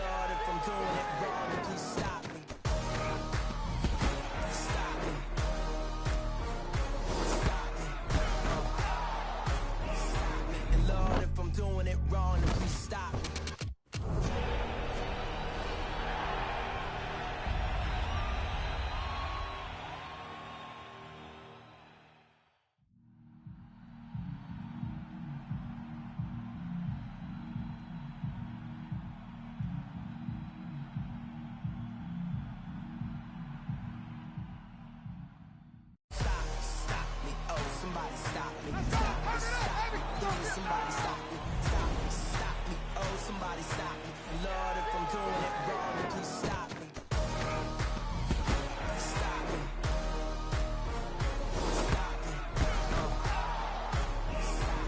Lord, if I'm doing it wrong, please stop me. Stop me. Stop me. Stop me. And Lord, if I'm doing it wrong, please stop me. Somebody stop me, stop me, stop me, please somebody stop me, stop me, stop me, oh somebody stop me, Lord if I'm doing it wrong, please stop me, stop me, stop me, stop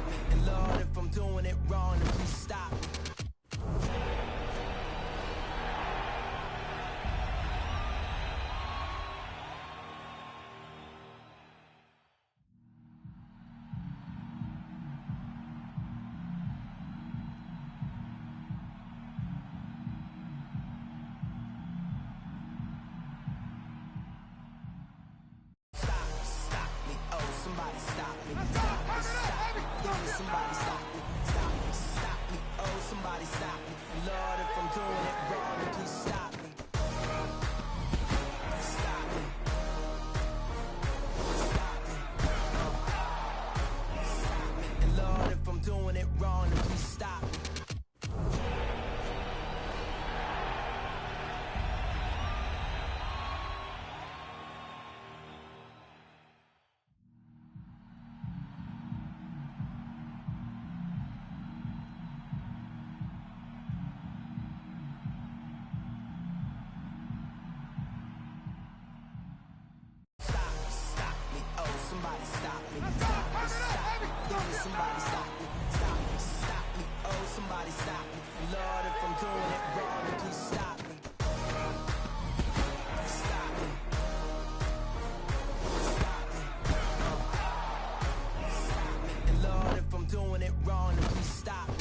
me, and Lord if I'm doing it wrong, please stop me. Somebody stop me, stop me, stop me, please somebody stop me, stop me, stop me, oh somebody stop me, Lord if I'm doing it wrong, please stop me, stop me, stop me, stop me, and Lord if I'm doing it wrong, please stop me. Somebody stop me, stop me, stop me, please somebody stop me, stop me, stop me, oh somebody stop me, Lord if I'm doing it wrong, please stop me, stop me, stop me, stop me, and Lord if I'm doing it wrong, please stop me.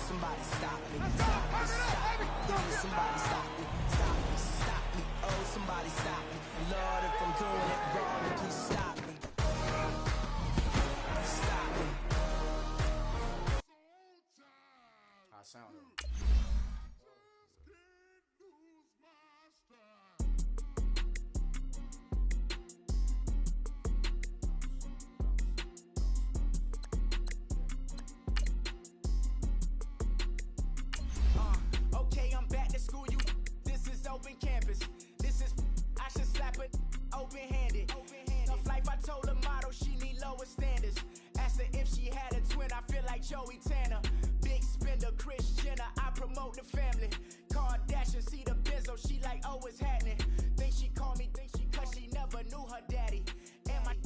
Somebody stop me, stop me, stop me, please somebody stop me, stop me, stop me, oh somebody stop me, Lord if I'm doing it wrong, please stop me, stop me. I sound Open campus, this is I should slap it open-handed. Tough life, I told her motto, she need lower standards. Asked her if she had a twin, I feel like Joey Tanner. Big spender, Kris Jenner, I promote the family. Kardashian, see the benzo, she like, oh, it's happening. Think she called me, cause she never knew her daddy. And my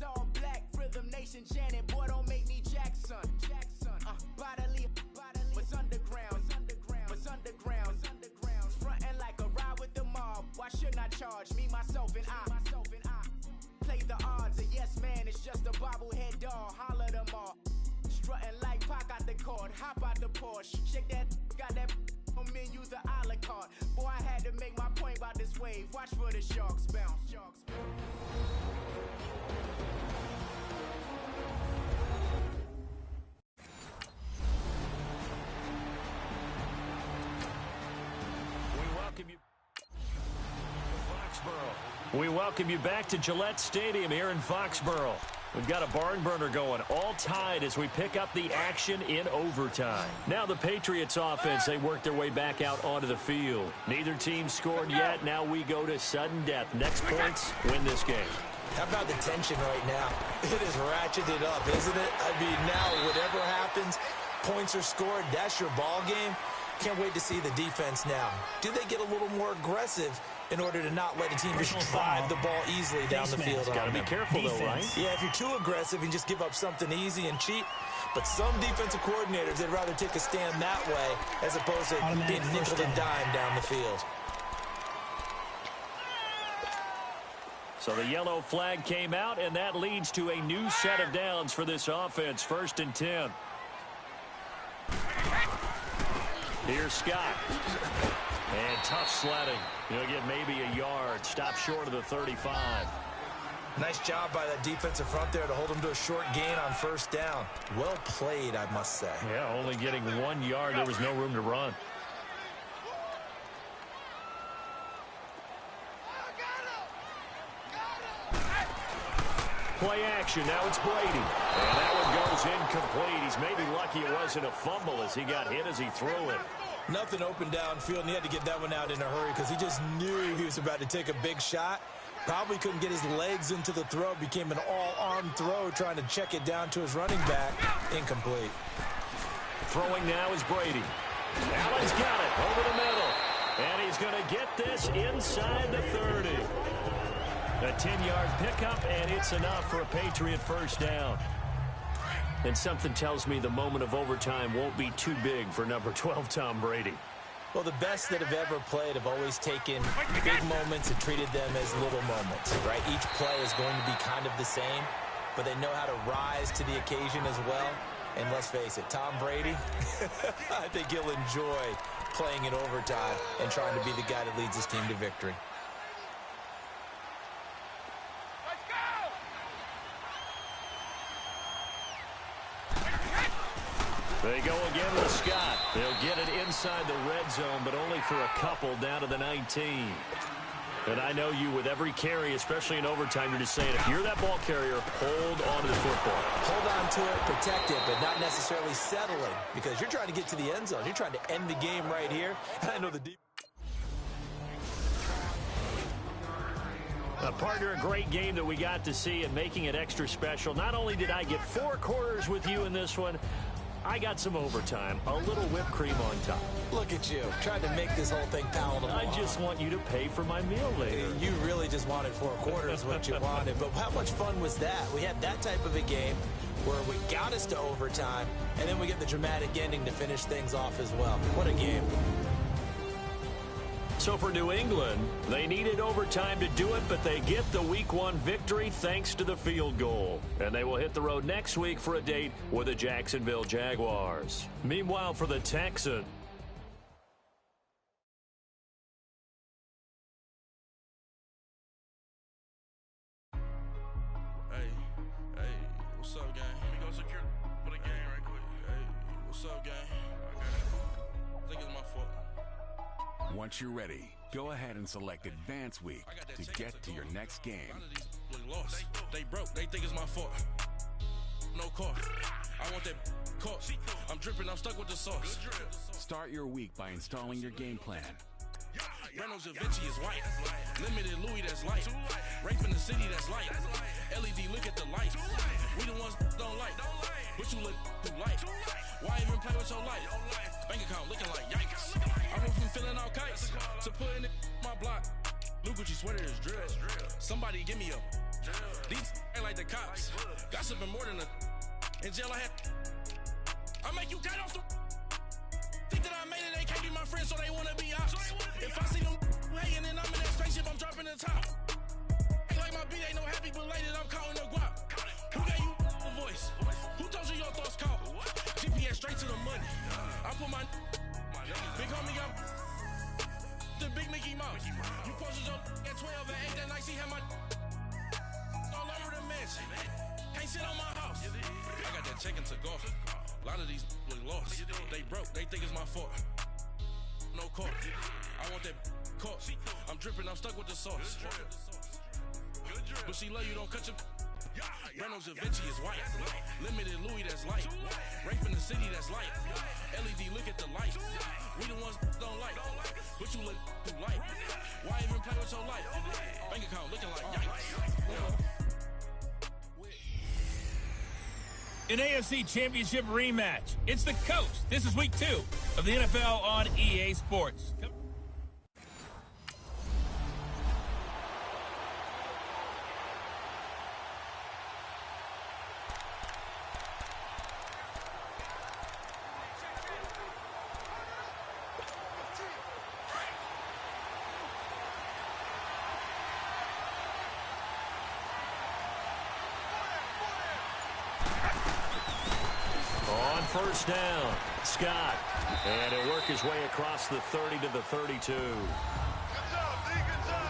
all black, Rhythm Nation, Janet, boy, don't make me Jackson. Bodily, was underground, was underground. Frontin' like a ride with the mob. Why shouldn't I charge me, myself, and I? Play the odds, a yes man is just a bobblehead doll. Holler them all. Strutting like Pac out the court, hop out the Porsche. Shake that, got that on menu, the a la carte. Boy, I had to make my point about this wave. Watch for the sharks bounce. We welcome you back to Gillette Stadium here in Foxborough. We've got a barn burner going, all tied as we pick up the action in overtime. Now the Patriots offense, they work their way back out onto the field. Neither team scored yet. Now we go to sudden death. Next points, win this game. How about the tension right now? It is ratcheted up, isn't it? I mean, now whatever happens, points are scored, that's your ball game. Can't wait to see the defense now. Do they get a little more aggressive in order to not let a team just drive the ball easily down the field? Got to be careful, though, right? Yeah, if you're too aggressive and just give up something easy and cheap. But some defensive coordinators, they'd rather take a stand that way as opposed to being nickel and dime down the field. So the yellow flag came out, and that leads to a new set of downs for this offense. 1st and 10. Here's Scott. And tough sledding. He'll get maybe a yard. Stop short of the 35. Nice job by that defensive front there to hold him to a short gain on 1st down. Well played, I must say. Yeah, only getting 1 yard. There was no room to run. Play action. Now it's Brady. And that one goes incomplete. He's maybe lucky it wasn't a fumble as he got hit as he threw it. Nothing open downfield, and he had to get that one out in a hurry because he just knew he was about to take a big shot. Probably couldn't get his legs into the throw. Became an all-arm throw trying to check it down to his running back. Incomplete. Throwing now is Brady. Allen's got it over the middle. And he's going to get this inside the 30. A 10-yard pickup, and it's enough for a Patriot 1st down. And something tells me the moment of overtime won't be too big for number 12, Tom Brady. Well, the best that have ever played have always taken big moments and treated them as little moments, right? Each play is going to be kind of the same, but they know how to rise to the occasion as well. And let's face it, Tom Brady, I think he'll enjoy playing in overtime and trying to be the guy that leads his team to victory. They go again with Scott. They'll get it inside the red zone, but only for a couple down to the 19. And I know you with every carry, especially in overtime, you're just saying, if you're that ball carrier, hold on to the football. Hold on to it, protect it, but not necessarily settling because you're trying to get to the end zone. You're trying to end the game right here. And I know the deep. Partner, a great game that we got to see and making it extra special. Not only did I get 4 quarters with you in this one, I got some overtime, a little whipped cream on top. Look at you, trying to make this whole thing palatable. I just want you to pay for my meal later. You really just wanted 4 quarters what you wanted, but how much fun was that? We had that type of a game where we got us to overtime, and then we get the dramatic ending to finish things off as well. What a game. So for New England, they needed overtime to do it, but they get the Week 1 victory thanks to the field goal. And they will hit the road next week for a date with the Jacksonville Jaguars. Meanwhile, for the Texans, Hey, what's up, gang? Let me go secure for the game right quick. Hey, what's up, gang? I think it's my fault. Once you're ready, go ahead and select Advance Week to get to your next game. Lost. They broke. They think it's my fault. No car. I want that car. I'm dripping. I'm stuck with the sauce. Start your week by installing your game plan. Reynolds Da Vinci is white. Limited Louis that's light. Rape in the city that's light. LED, look at the light. We the ones don't like. But you look too light. Why even play with your life? Bank account looking like yikes. I went from feeling all kites to putting it in my block. Blue Gucci sweater is drill. Somebody give me a. These ain't like the cops. Gossiping more than a. In jail I had. I make you cut off the. Think that I made it, they can't be my friends, so they wanna be ops. If I see them hanging and I'm in that spaceship, I'm dropping the top. Ain't like my beat ain't no happy belated, I'm counting the guap. Who gave you a voice? Who told you your thoughts count? GPS straight to the money. I put my big homie got the big Mickey Mouse. You posted your at 12 and 8 that night, see how my all over the mansion. Can't sit on my house. I got that check into golf. A lot of these look lost. They broke. They think it's my fault. No car. I want that car. I'm dripping. I'm stuck with the sauce. But she love you. Don't cut your. Reynolds Da Vinci is white. Limited Louis that's light. Rape in the city that's light. LED, look at the light. We the ones don't like. But you look too light. Why even play with your life? Bank account looking like yikes. An AFC Championship rematch. It's the Coast. This is week 2. of the NFL on EA Sports. On first down, Scott. And he'll work his way across the 30 to the 32.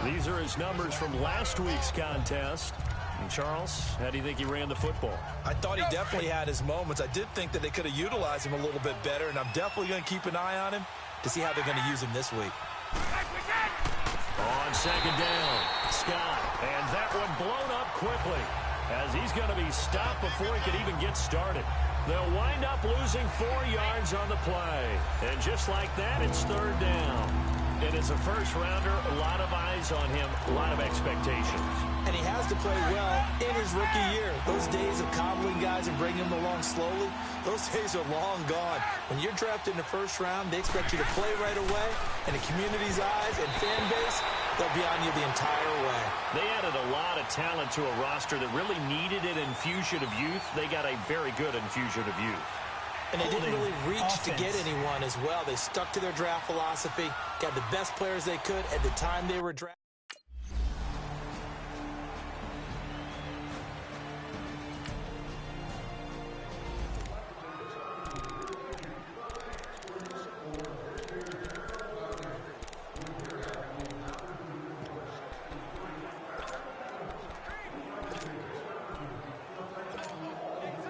These are his numbers from last week's contest. And Charles, how do you think he ran the football? I thought he definitely had his moments. I did think that they could have utilized him a little bit better, and I'm definitely going to keep an eye on him to see how they're going to use him this week. On second down, Scott. And that one blown up quickly as he's going to be stopped before he can even get started. They'll wind up losing 4 yards on the play. And just like that, it's third down. And as a first-rounder, a lot of eyes on him, a lot of expectations. And he has to play well in his rookie year. Those days of coddling guys and bringing them along slowly, those days are long gone. When you're drafted in the first round, they expect you to play right away. And the community's eyes and fan base, they'll be on you the entire way. They added a lot of talent to a roster that really needed an infusion of youth. They got a very good infusion of youth. And they didn't really reach to get anyone as well. They stuck to their draft philosophy, got the best players they could at the time they were drafted.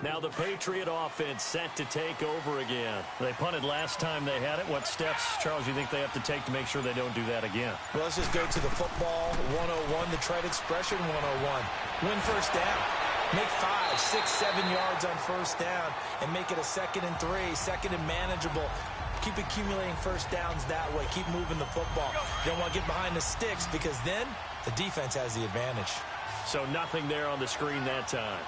Now the Patriot offense set to take over again. They punted last time they had it. What steps, Charles, you think they have to take to make sure they don't do that again? Well, let's just go to the football 101, the trade expression 101. Win first down. Make 5, 6, 7 yards on first down and make it a 2nd and 3, second and manageable. Keep accumulating first downs that way. Keep moving the football. You don't want to get behind the sticks because then the defense has the advantage. So nothing there on the screen that time.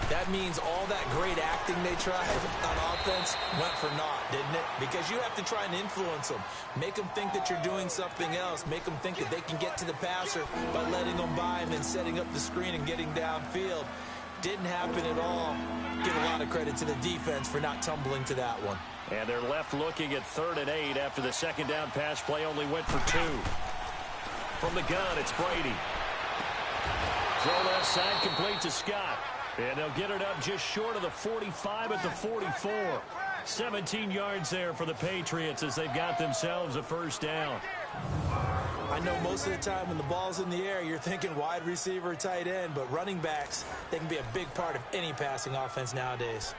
That means all that great acting they tried on offense went for naught, didn't it? Because you have to try and influence them. Make them think that you're doing something else. Make them think that they can get to the passer by letting them by and then setting up the screen and getting downfield. Didn't happen at all. Give a lot of credit to the defense for not tumbling to that one. And they're left looking at 3rd and 8 after the second down pass play only went for 2. From the gun, it's Brady. Throw left side complete to Scott. And they'll get it up just short of the 45 at the 44. 17 yards there for the Patriots as they've got themselves a first down. I know most of the time when the ball's in the air, you're thinking wide receiver, tight end, but running backs, they can be a big part of any passing offense nowadays.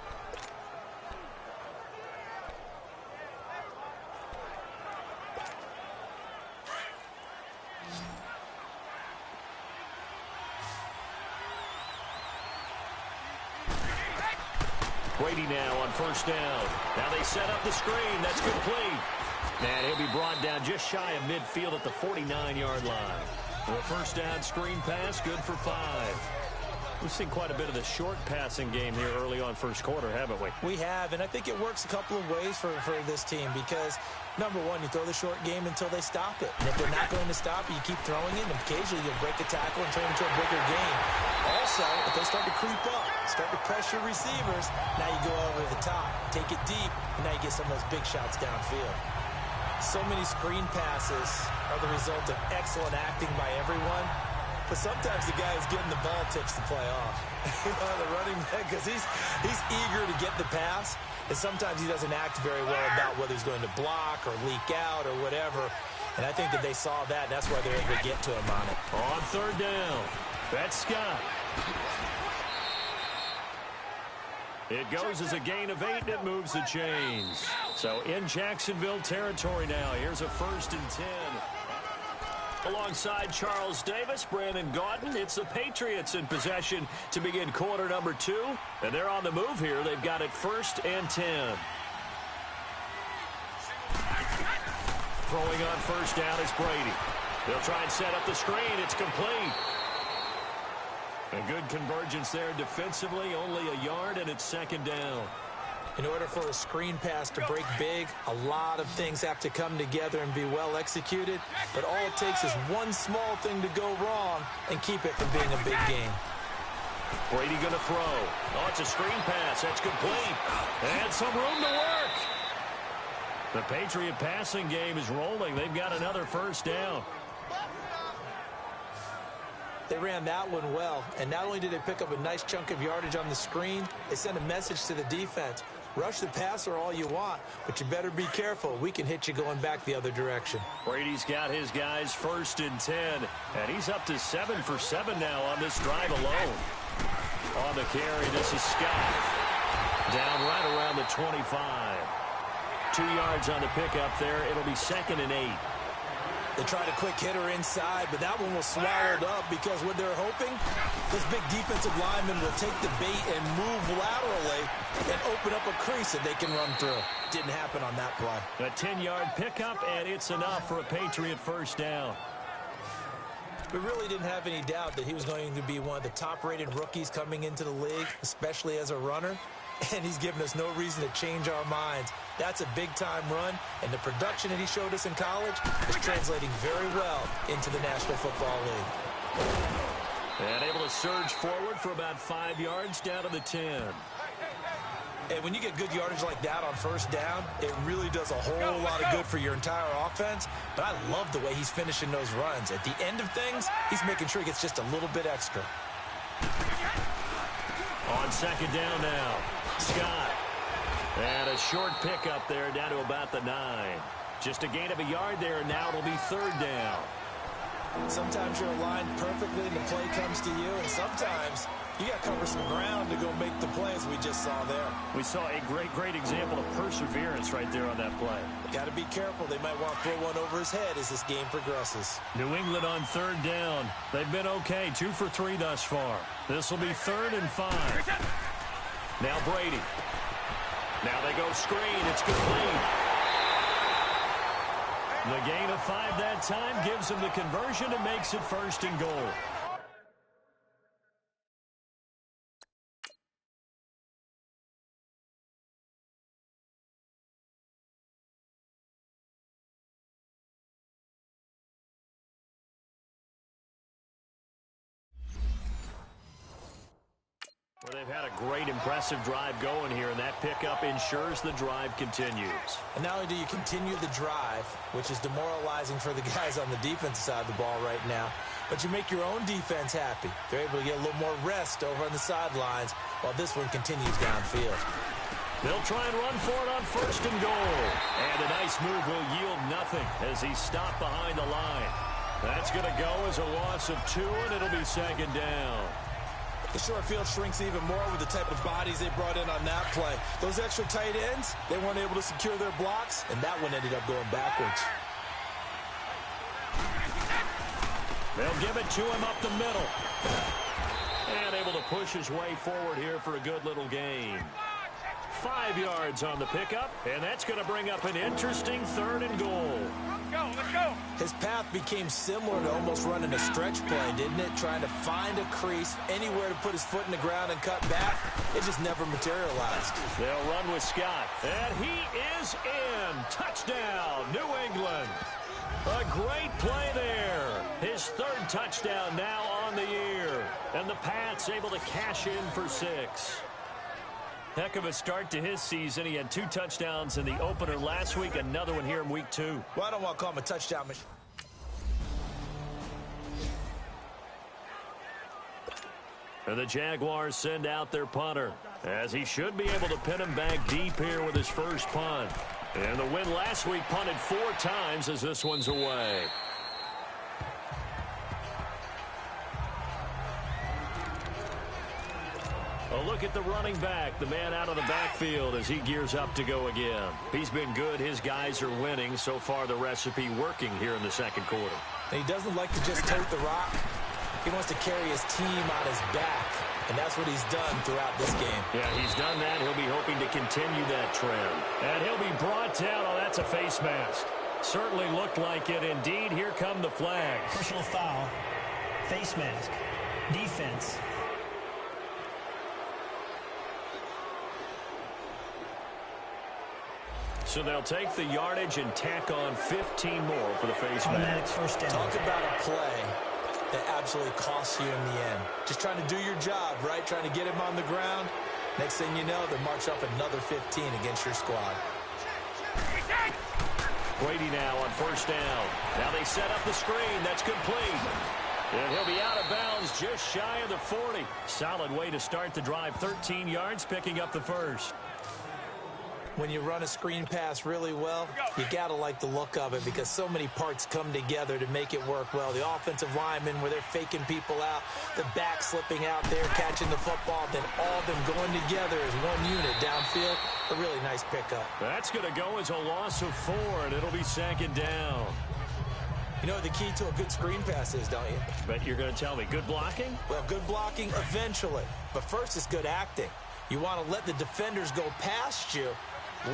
Brady now on first down. Now they set up the screen. That's complete. And he'll be brought down just shy of midfield at the 49-yard line. The first down screen pass, good for 5. We've seen quite a bit of the short passing game here early on first quarter, haven't we? We have, and I think it works a couple of ways for this team because, number one, you throw the short game until they stop it. And if they're not going to stop it, you keep throwing it, and occasionally you'll break a tackle and turn it into a bigger game. Also, if they start to creep up, start to pressure receivers, now you go over the top, take it deep, and now you get some of those big shots downfield. So many screen passes are the result of excellent acting by everyone. But sometimes the guy who's getting the ball tips the play off. The running back, because he's eager to get the pass, and sometimes he doesn't act very well about whether he's going to block or leak out or whatever. And I think that they saw that. That's why they're able to get to him on it. On third down, that's Scott. It goes as a gain of 8, and it moves the chains. So in Jacksonville territory now. Here's a 1st and 10. Alongside Charles Davis, Brandon Gaudin, it's the Patriots in possession to begin quarter number 2. And they're on the move here. They've got it 1st and 10. Throwing on first down is Brady. They'll try and set up the screen. It's complete. A good convergence there defensively. Only a yard, and it's 2nd down. In order for a screen pass to break big, a lot of things have to come together and be well executed. But all it takes is one small thing to go wrong and keep it from being a big game. Brady going to throw. Oh, it's a screen pass. That's complete. And some room to work. The Patriot passing game is rolling. They've got another first down. They ran that one well, and not only did they pick up a nice chunk of yardage on the screen, they sent a message to the defense. Rush the passer all you want, but you better be careful. We can hit you going back the other direction. Brady's got his guys 1st and 10, and he's up to 7 for 7 now on this drive alone. On the carry, this is Scott. Down right around the 25. 2 yards on the pickup there. It'll be 2nd and 8. They tried a quick hitter inside, but that one was swallowed up because what they're hoping, this big defensive lineman will take the bait and move laterally and open up a crease that they can run through. Didn't happen on that play. A 10-yard pickup, and it's enough for a Patriot first down. We really didn't have any doubt that he was going to be one of the top-rated rookies coming into the league, especially as a runner. And he's given us no reason to change our minds. That's a big-time run, and the production that he showed us in college is translating very well into the National Football League. And able to surge forward for about 5 yards down to the 10. And when you get good yardage like that on first down, it really does a whole lot of good for your entire offense. But I love the way he's finishing those runs. At the end of things, he's making sure he gets just a little bit extra. On 2nd down now, Scott. And a short pickup there down to about the 9. Just a gain of a yard there, and now it'll be 3rd down. Sometimes you're aligned perfectly and the play comes to you, and sometimes you got to cover some ground to go make the play, as we just saw there. We saw a great example of perseverance right there on that play. Got to be careful. They might want to throw one over his head as this game progresses. New England on 3rd down. They've been okay, 2 for 3 thus far. This will be 3rd and 5. Now Brady. Now they go screen. It's complete. The gain of 5 that time gives them the conversion and makes it 1st and goal. Well, they've had a great, impressive drive going here, and that pickup ensures the drive continues. And not only do you continue the drive, which is demoralizing for the guys on the defensive side of the ball right now, but you make your own defense happy. They're able to get a little more rest over on the sidelines while this one continues downfield. They'll try and run for it on 1st and goal. And a nice move will yield nothing as he's stopped behind the line. That's going to go as a loss of 2, and it'll be 2nd down. The short field shrinks even more with the type of bodies they brought in on that play. Those extra tight ends, they weren't able to secure their blocks, and that one ended up going backwards. They'll give it to him up the middle. And able to push his way forward here for a good little gain. 5 yards on the pickup, and that's going to bring up an interesting 3rd and goal. Let's go. His path became similar to almost running a stretch play, didn't it? Trying to find a crease, anywhere to put his foot in the ground and cut back. It just never materialized. They'll run with Scott, and he is in. Touchdown, New England. A great play there. His 3rd touchdown now on the year. And the Pats able to cash in for 6. Heck of a start to his season. He had 2 touchdowns in the opener last week, another one here in week 2. Well, I don't want to call him a touchdown machine. And the Jaguars send out their punter, as he should be able to pin him back deep here with his first punt. And the win last week punted 4 times as this one's away. A look at the running back, the man out of the backfield as he gears up to go again. He's been good. His guys are winning. So far, the recipe working here in the 2nd quarter. And he doesn't like to just tote the rock. He wants to carry his team on his back, and that's what he's done throughout this game. Yeah, he's done that. He'll be hoping to continue that trend. And he'll be brought down. Oh, that's a face mask. Certainly looked like it. Indeed, here come the flags. Personal foul, face mask, defense. So they'll take the yardage and tack on 15 more for the face Automatic mask. first down. Talk about a play that absolutely costs you in the end. Just trying to do your job, right? Trying to get him on the ground. Next thing you know, they're marching up another 15 against your squad. Brady now on first down. Now they set up the screen. That's complete. And he'll be out of bounds just shy of the 40. Solid way to start the drive. 13 yards, picking up the first. When you run a screen pass really well, you got to like the look of it because so many parts come together to make it work well. The offensive linemen where they're faking people out, the back slipping out there, catching the football, then all of them going together as one unit downfield. A really nice pickup. That's going to go as a loss of 4, and it'll be second down. You know what the key to a good screen pass is, don't you? Bet you're going to tell me. Good blocking? Well, good blocking eventually. But first is good acting. You want to let the defenders go past you,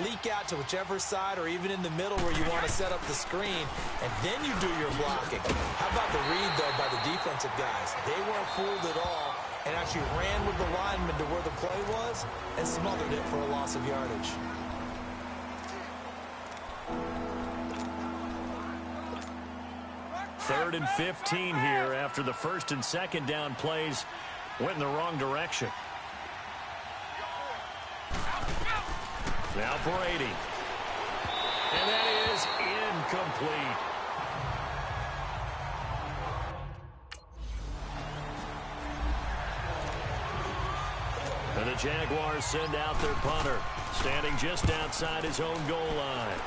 leak out to whichever side or even in the middle where you want to set up the screen, and then you do your blocking. How about the read, though, by the defensive guys? They weren't fooled at all and actually ran with the lineman to where the play was and smothered it for a loss of yardage. Third and 15 here after the first and second down plays went in the wrong direction. Now Brady. And that is incomplete. And the Jaguars send out their punter, standing just outside his own goal line.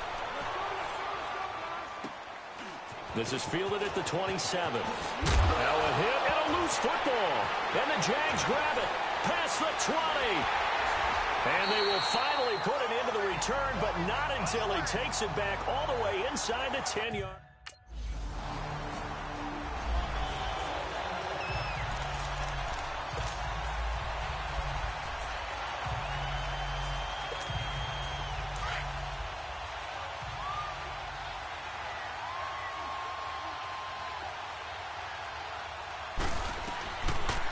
This is fielded at the 27. Now a hit and a loose football. And the Jags grab it past the 20. And they will finally put it into the return, but not until he takes it back all the way inside the 10-yard.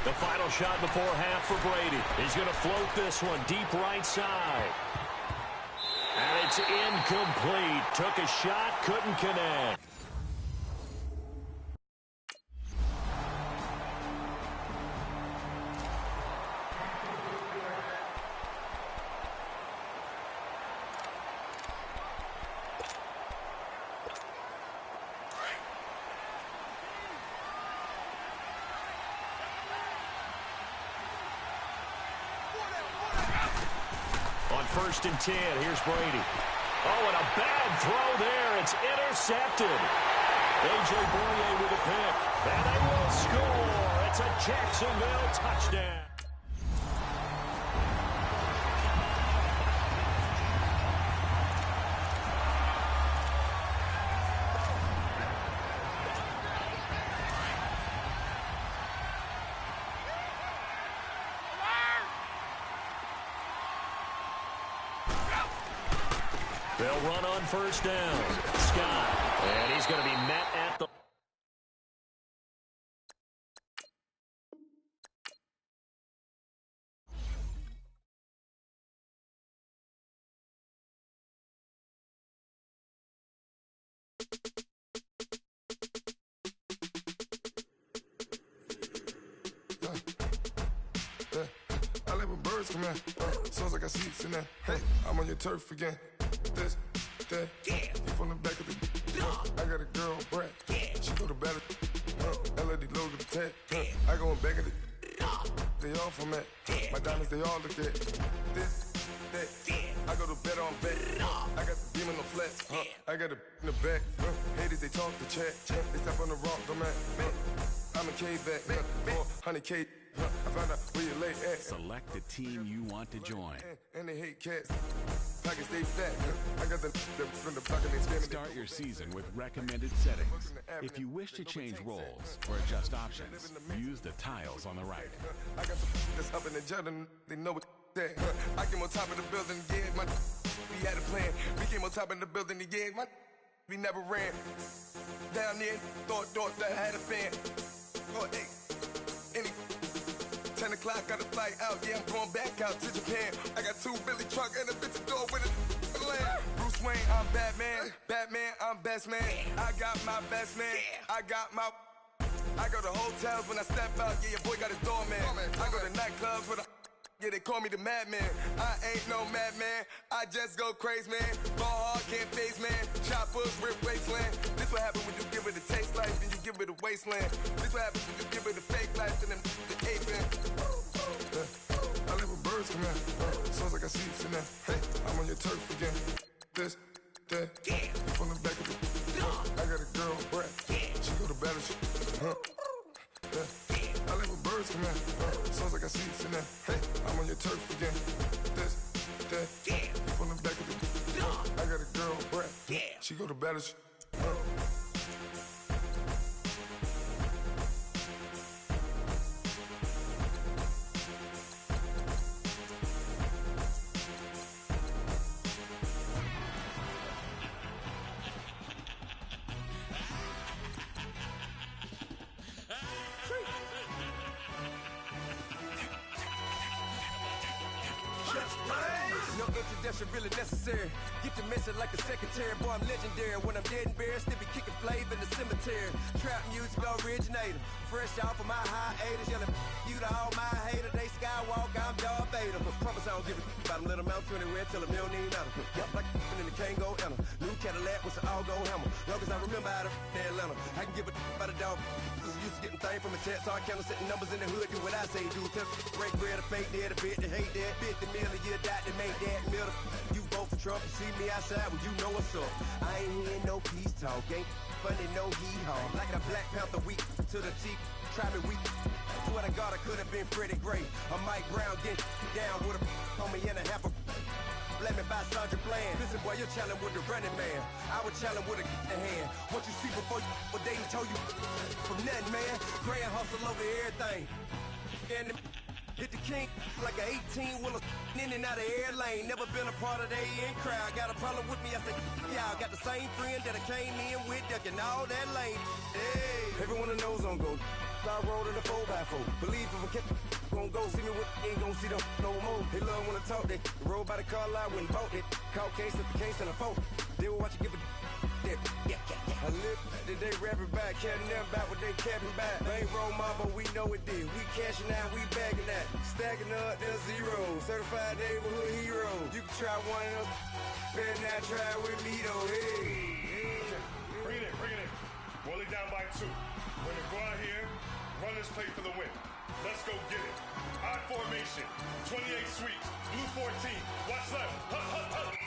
The final shot before half for Brady. He's going to float this one deep right side. And it's incomplete. Took a shot, couldn't connect. First and 10. Here's Brady. Oh, and a bad throw there. It's intercepted. A.J. Boye with a pick. And they will score. It's a Jacksonville touchdown. They'll run on first down. Scott. And he's going to be met at the... I let my birds come in. Sounds like I seats in there. Hey, I'm on your turf again. This, that, you from the back of the I got a girl, Brad. She go to battle. LED logo the tag. I go in back of the they all from that. My diamonds, they all look at this, that. I go to bed on bed. I got the demon on flats. I got a in the back. Haters, they talk the chat. They step on the rock, don't man. I'm a K back. 400K. I found out where you lay at. Select the team you want to join. And they hate cats. Pockets stay fat. I got the from the pocket they spin. Start your season with recommended settings. If you wish to change roles or adjust options, use the tiles on the right. I got some that's up in the judging. They know what that. I came on top of the building, yeah. We had a plan. We came on top of the building, yeah. We never ran. Down there, thought that I had a fan. Oh, hey. 10 o'clock, got a flight out, yeah, I'm going back out to Japan. I got 2 Billy truck and a bitch door with a land. Bruce Wayne, I'm Batman. Batman, I'm best man. I got my best man. I go to hotels when I step out. Yeah, your boy got his doorman. I go to nightclubs with a. Yeah, they call me the madman. I ain't no madman. I just go crazy, man. Ball hard, can't face, man. Choppers, rip wasteland. This what happens when you give it a taste life, then you give it a wasteland. This what happens when you give it a fake life, then the ape in. I live with birds from here. Sounds like I see it in there. Hey, I'm on your turf again. This, that, from the back of the. I got a girl, Brad. She go to battle. I live with birds from here. Sounds like I see it in there. Hey, I'm on your turf again. This, that, from the back of the. I got a girl, Brad. She go to battle. No introduction really necessary. Get the message like a secretary. Boy, I'm legendary. When I'm dead and buried, still be kicking flavor in the cemetery. Trap music originator. Fresh off of my hiatus. Yelling you to all my haters. They skywalk, I'm Darth Vader. Promise I don't give a about them. Let them out to anywhere. Tell them they don't need nothing. Yup, like in the Kango enter. New Cadillac with an all-gold hammer. Long as I remember out of Atlanta. I can give a about a dog. Used to getting things from a text. So I count setting numbers in the hood. Do what I say, do. Tell break bread, a fake dead, a bit, they hate that. 50 million, you die to make that middle. You vote for Trump, you see me outside, well, you know what's up. I ain't hearing no peace talk, ain't funny, no hee-haw. Like a Black Panther weak to the teeth, try me weak. Swear to God, I could have been Freddie Gray. Or Mike Brown getting down with a on me and a half a. Let me buy Sandra Bland. Listen, boy, you're challenging with the running man. I would challenge with a hand. What you see before you, what they told you from nothing, man. Pray and hustle over everything. And hit the king like an 18-wheeler in and out of air lane. Never been a part of the in crowd. Got a problem with me, I said, y'all got the same friend that I came in with, ducking all that lane. Hey, everyone knows on go. I rolled in a 4x4. Believe if I kept gon' go see me with ain't gon' see them no more. They love when I talk, they roll by the car lot when bought it. Caught case at the case and a phone. They will watch you give a dip. I live that they rapping back, caring them back what they capping back. They ain't roll my, but we know it did. We cashing out, we bagging that. Stacking up, there's zero. Certified neighborhood hero. You can try one of them, better not try with me though. Hey. Bring it in. Roll it down by 2. We're gonna go out here, run this play for the win. Let's go get it. Odd formation, 28 sweeps, blue 14. Watch left. Hut.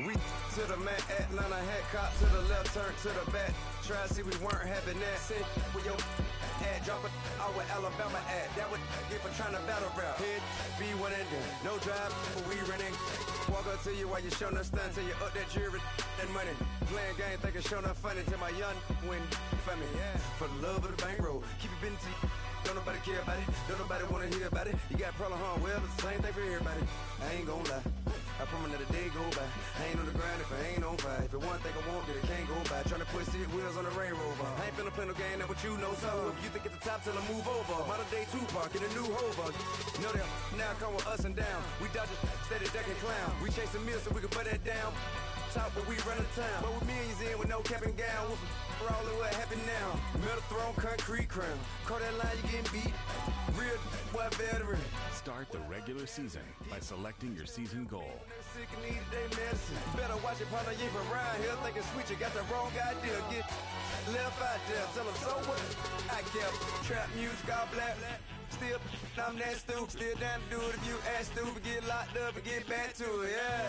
We to the man, Atlanta head cop to the left, turn to the back. Try to see we weren't having that. Sit with your ad, drop it out with Alabama ad. That would get for trying to battle rap. Head, be one and done. No drive, but we running. Walk up to you while you showing us stunt till you up that jury and money. Playing game, thinking showing up funny till my young win for me. Yeah. For the love of the bankroll, keep it busy. Don't nobody care about it. Don't nobody wanna hear about it. You got a problem, huh? Well, it's the same thing for everybody. I ain't gon' lie. I promise that a day go by. I ain't on the grind if I ain't on fire. If it one thing I want, then it can't go by. Tryna put 6 wheels on the Range Rover. I ain't finna play no game, that what you know. So if you think it's the top, tell them move over. Modern day Tupac in a new Hova. Know that now come with us and down. We dodge it, steady ducking clown. We chasing meals so we can put that down. Top, but we run the town. But with millions in with no cap and gown. We're all in what happened now. Metal throne, concrete crown. Call that line, you getting beat. Real what veteran. Start the regular season by selecting your season goal. Sick and need they medicine. Better watch it, partner. You from around here thinking sweet. You got the wrong idea. Get left out there. Tell them so what? I kept trap music all black. Still, I'm that stupid. Still down to do it if you ask stupid. Get locked up and get back to it. Yeah.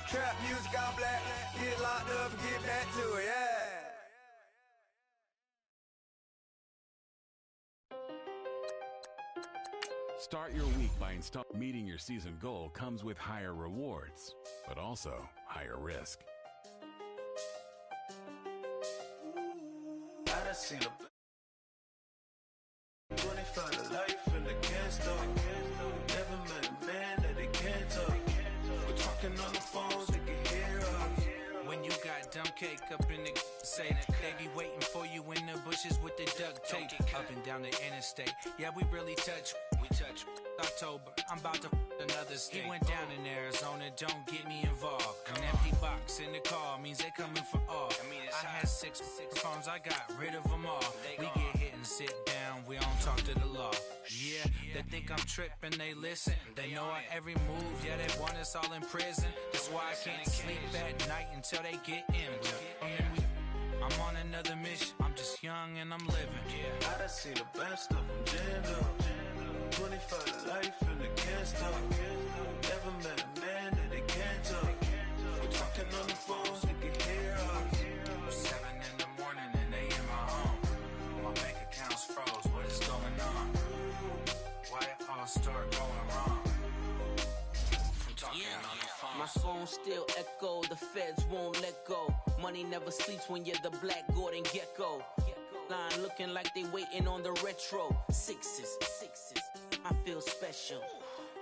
Trap music all black. Get locked up and get back to it. Yeah. Start your week by meeting your season goal comes with higher rewards, but also higher risk. I done seen a 25 to life and they can't stop. Never met a man that they can't talk. We're talking on the phones, they can hear us. When you got dumb cake up in the say that they be waiting for you in the bushes with the duct tape. Up and down the interstate, yeah, we really touch. We touch October, I'm about to another state. He went down in Arizona, don't get me involved. An empty box in the car means they coming for all. I had six phones, I got rid of them all. We get hit and sit down, we don't talk to the law. Yeah, they think I'm tripping, they listen. They know our every move, yeah, they want us all in prison. That's why I can't sleep at night until they get in. I'm on another mission, I'm just young and I'm living. I done seen the best of them jammed up. 25 to life and they can't stop. Never met a man that they can't talk. We're talking on the phones, they can hear us. 7 in the morning and they in my home. My bank account's froze, what is going on? Why it all start going wrong? From talking on the phone. My phone still echo, the feds won't let go. Money never sleeps when you're the Black Gordon Gecko. Line looking like they waiting on the retro. Sixes, I feel special.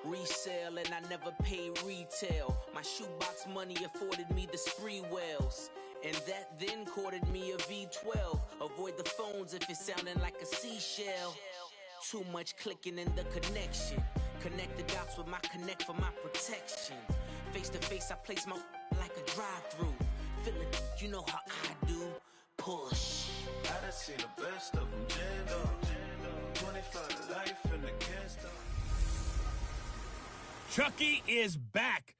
Resale and I never paid retail. My shoebox money afforded me the spree wells. And that then courted me a V12. Avoid the phones if it's sounding like a seashell. Too much clicking in the connection. Connect the dots with my connect for my protection. Face to face I place my like a drive-through. Feeling, you know how I do. Push. I done seen the best of them jammed up. 25 to life and they can't stop. Chucky is back.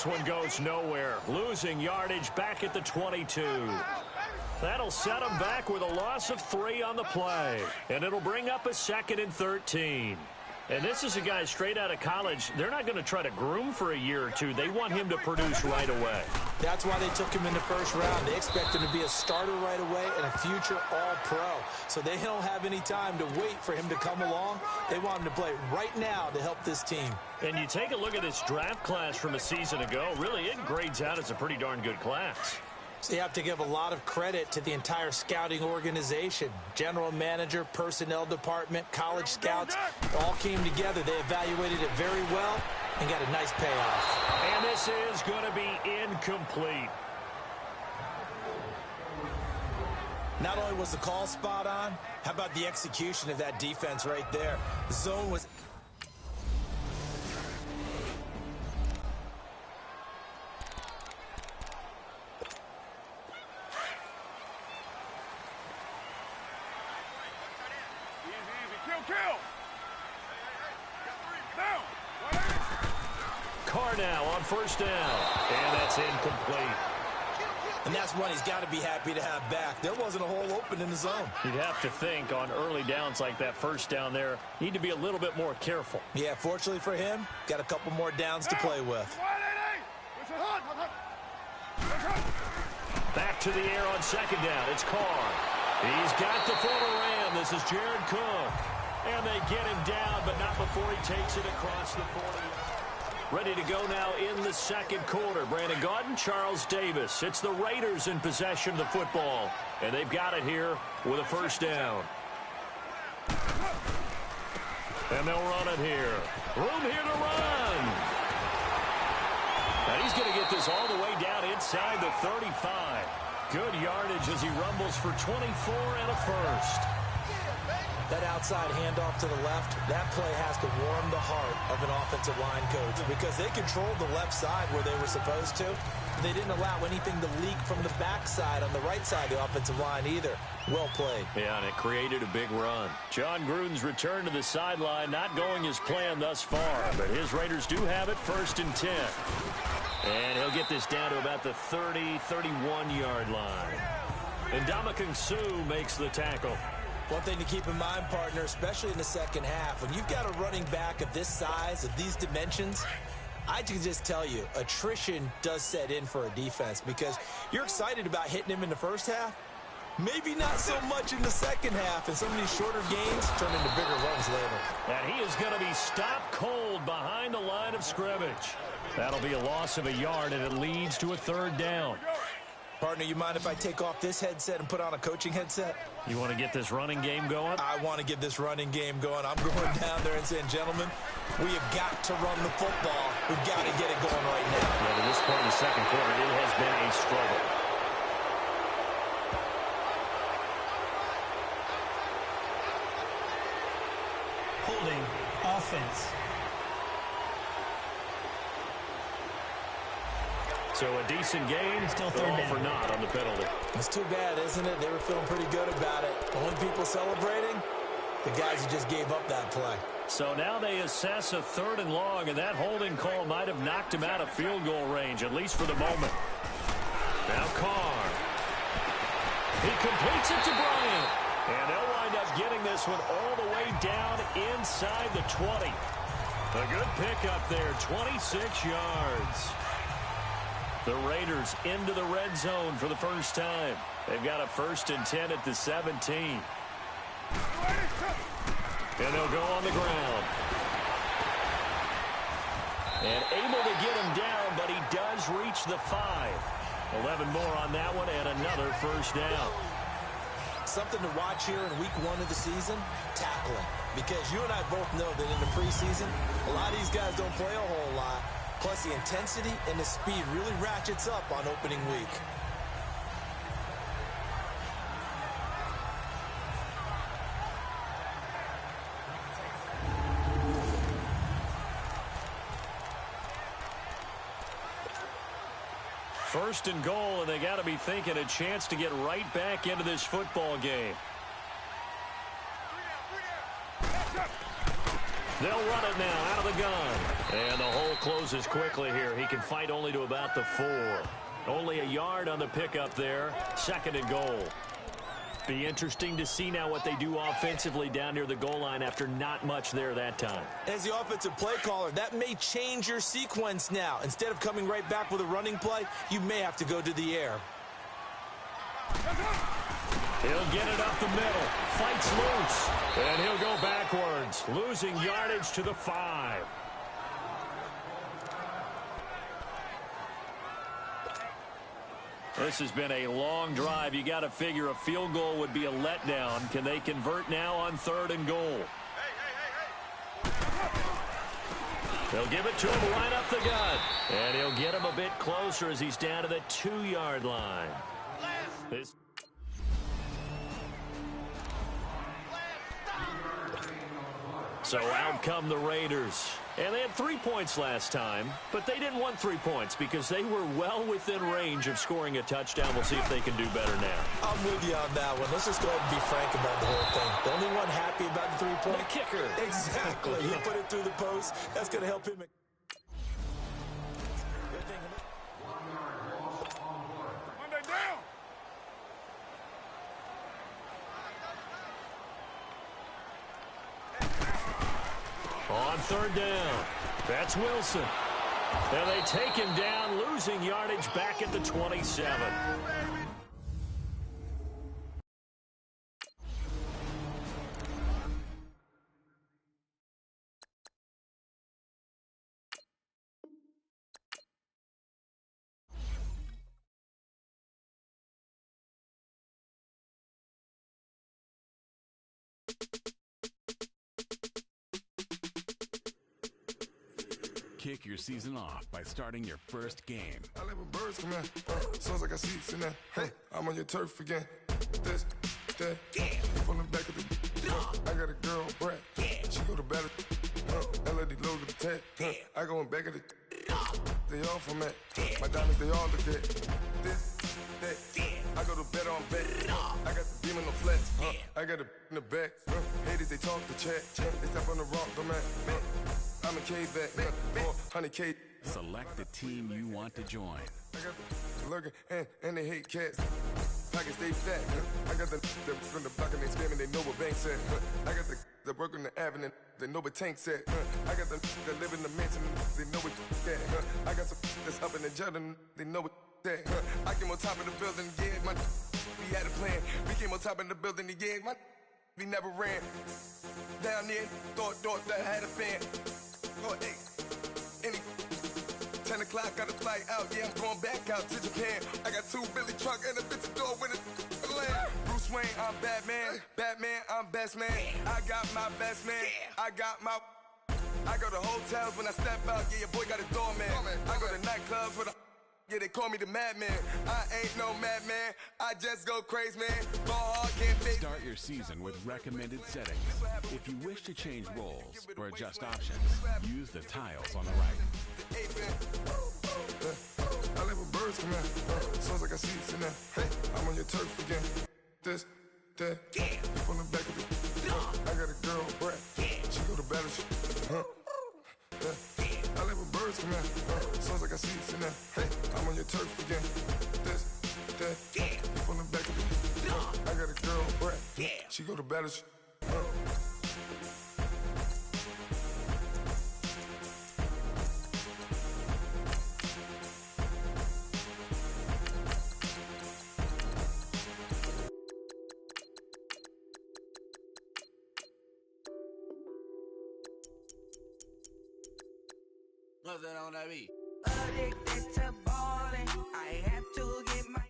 This one goes nowhere. Losing yardage back at the 22. That'll set him back with a loss of 3 on the play. And it'll bring up a 2nd and 13. And this is a guy straight out of college. They're not going to try to groom for a year or two. They want him to produce right away. That's why they took him in the first round. They expect him to be a starter right away and a future All-Pro. So they don't have any time to wait for him to come along. They want him to play right now to help this team. And you take a look at this draft class from a season ago. Really, it grades out as a pretty darn good class. So you have to give a lot of credit to the entire scouting organization. General manager, personnel department, college scouts, all came together. They evaluated it very well and got a nice payoff. And this is going to be incomplete. Not only was the call spot on, how about the execution of that defense right there? The zone was... Now on first down, and that's incomplete. And that's one he's got to be happy to have back. There wasn't a hole open in the zone. You'd have to think on early downs like that first down there, need to be a little bit more careful. Yeah, fortunately for him, got a couple more downs to play with. Back to the air on 2nd down. It's Carr. He's got the former Ram. This is Jared Cook. And they get him down, but not before he takes it across the 40. Ready to go now in the 2nd quarter. Brandon Gaudin, Charles Davis. It's the Raiders in possession of the football. And they've got it here with a first down. And they'll run it here. Room here to run. And he's going to get this all the way down inside the 35. Good yardage as he rumbles for 24 and a first. That outside handoff to the left, that play has to warm the heart of an offensive line coach because they controlled the left side where they were supposed to. They didn't allow anything to leak from the backside on the right side of the offensive line either. Well played. Yeah, and it created a big run. John Gruden's return to the sideline not going as planned thus far, but his Raiders do have it 1st and 10. And he'll get this down to about the 30, 31-yard line. And Ndamukong Suh makes the tackle. One thing to keep in mind, partner, especially in the second half, when you've got a running back of this size, of these dimensions, I can just tell you, attrition does set in for a defense because you're excited about hitting him in the first half, Maybe not so much in the second half, and some of these shorter games turn into bigger runs later. And he is going to be stopped cold behind the line of scrimmage. That'll be a loss of a yard, and it leads to a third down. Partner, you mind if I take off this headset and put on a coaching headset? You want to get this running game going? I want to get this running game going. I'm going down there and saying, gentlemen, we have got to run the football. We've got to get it going right now. Yeah, to this point in the second quarter, it has been a struggle. Holding offense. So a decent gain, still but third all down. for naught on the penalty. It's too bad, isn't it? They were feeling pretty good about it. The only people celebrating, the guys who just gave up that play. So now they assess a third and long, and that holding call might have knocked him out of field goal range, at least for the moment. Now Carr. He completes it to Bryant. And they'll wind up getting this one all the way down inside the 20. A good pickup there, 26 yards. The Raiders into the red zone for the first time. They've got a 1st and 10 at the 17. And they'll go on the ground. And able to get him down, but he does reach the 5. 11 more on that one and another first down. Something to watch here in week 1 of the season, tackling. Because you and I both know that in the preseason, a lot of these guys don't play a whole lot. Plus, the intensity and the speed really ratchets up on opening week. First and goal, and they got to be thinking a chance to get right back into this football game. They'll run it now out of the gun. And the hole closes quickly here. He can fight only to about the 4. Only a yard on the pickup there. 2nd and goal. Be interesting to see now what they do offensively down near the goal line after not much there that time. As the offensive play caller, that may change your sequence now. Instead of coming right back with a running play, you may have to go to the air. He'll get it up the middle. Fights loose. And he'll go backwards, losing yardage to the 5. This has been a long drive. You got to figure a field goal would be a letdown. Can they convert now on 3rd and goal? They'll give it to him right up the gut. And he'll get him a bit closer as he's down to the 2-yard line. So out come the Raiders. And they had 3 points last time, but they didn't want 3 points because they were well within range of scoring a touchdown. We'll see if they can do better now. I'm with you on that one. Let's just go ahead and be frank about the whole thing. The only one happy about the 3-point? The kicker. Exactly. He put it through the post. That's going to help him. On 3rd down, that's Wilson. And they take him down, losing yardage back at the 27. Kick your season off by starting your first game. I live with birds come in. Sounds like I seats in there. I'm on your turf again. This, that, from the back of the. I got a girl, Brad. She go to battle. LED logo the tag. I go in back of the. They all from that. My diamonds, they all look at. This, that. I go to bed on bed. I got the demon on flat. I got a in the back. Haters, they talk the chat. They step on the rock, don't man. I'm a K-back, 400K. Select the team you want to join. I got the lurking and they hate cats. Pockets stay fat. I got the from the block and they scamming, they know what banks at. I got the work on the avenue, they know what tanks at. I got the that live in the mansion, they know what that. I got some that's up in the judging, they know what that. I came on top of the building, yeah, my We had a plan. We came on top in the building again. We never ran. Down there, thought that I had a fan. Oh, hey, any 10 o'clock, got a flight out. Yeah, I'm going back out to Japan. I got 2 Billy truck and a bitch door with a land. Bruce Wayne, I'm Batman. Batman, I'm best man. I got my best man. I go to hotels when I step out. Yeah, your boy got a doorman. I go to nightclubs with a. Yeah, they call me the madman. I ain't no madman. I just go crazy, man. Ball hard, can't face. Start your season with recommended settings. If you wish to change roles or adjust options, use the tiles on the right. I live with birds come in. Sounds like I see it in there. Hey, I'm on your turf again. This, that, you from the back of the. I got a girl, Brad. She go to battle. I live with birds come in. Sounds like I see it in there. Hey, I'm on your turf again. This, that, you from the back of the. I got a girl, Brad. She go to battle. What's that on that beat? Addicted to balling, I have to get my.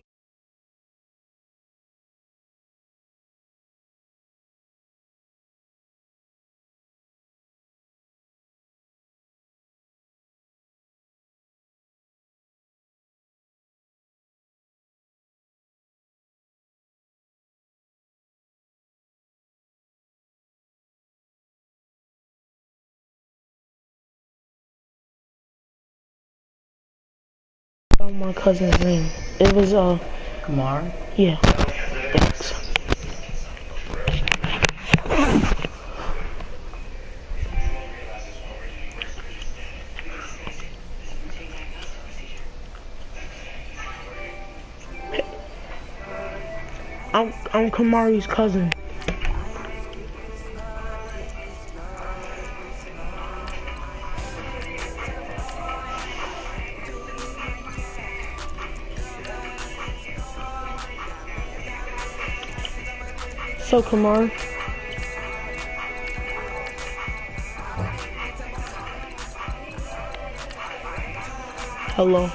My cousin's name. It was Kamar? Yeah. I'm Kamari's cousin. So Kamar, hello.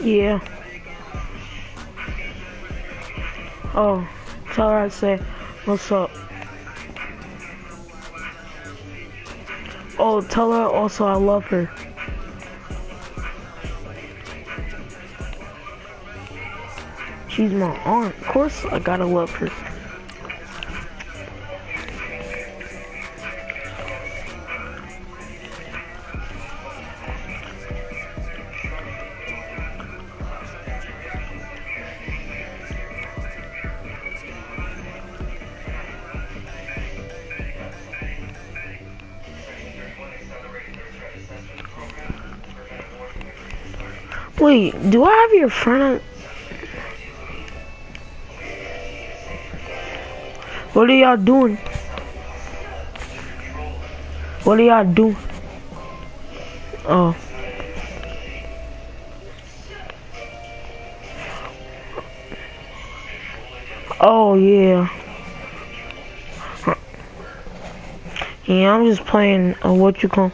Yeah. Oh, tell her I say, what's up? Oh, tell her also I love her. She's my aunt. Of course I gotta love her. Wait, do I have your friend on? What are y'all doing? What are y'all doing? Oh. Oh, yeah. Yeah, I'm just playing, what you call.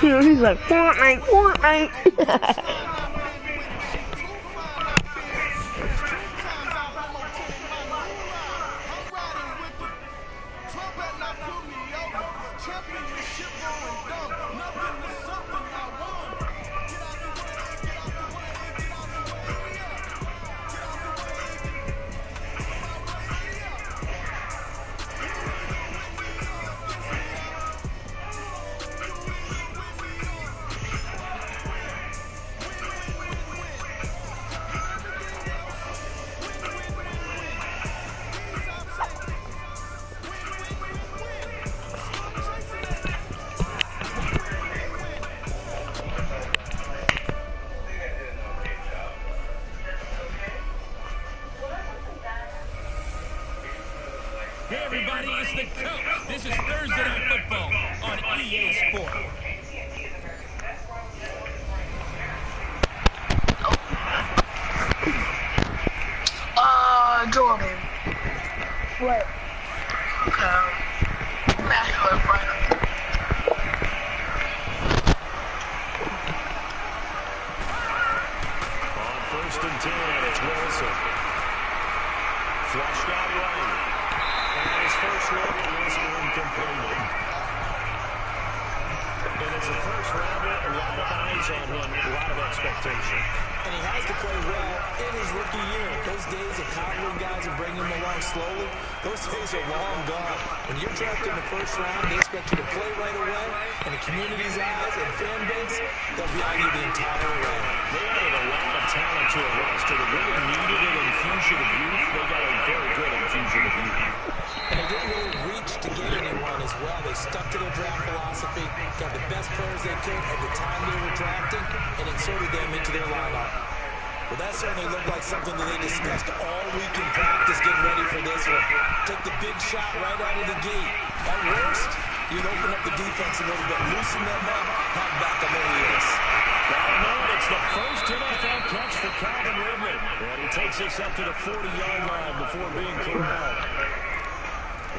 He's like, Fortnite, Fortnite. Hey everybody, it's the coach. This is Thursday Night Football on EA Sport. Jordan. What? National final. On 1st and 10, it's Wilson. Flushed out right. And his first look is incomplete. And it's a first rounder, a lot of eyes on him, a lot of expectation. And he has to play well in his rookie year. Those these days of coddling guys and bringing them along slowly, those days are long gone. When you're drafted in the first round, they expect you to play right away, and the community's eyes and fan base, they'll be on you the entire way. They added a lot of talent to a roster that really needed an infusion of youth. They got a very good infusion of youth. And they didn't really reach to get anyone as well. They stuck to their draft philosophy, got the best players they could at the time they were drafting, and inserted them into their lineup. Well, that certainly looked like something that they discussed all week in practice, getting ready for this one. Take the big shot right out of the gate. At worst, you'd open up the defense a little bit, loosen them up, have back on their heels. It's the first NFL catch for Calvin Ridley. And he takes us up to the 40-yard line before being corralled.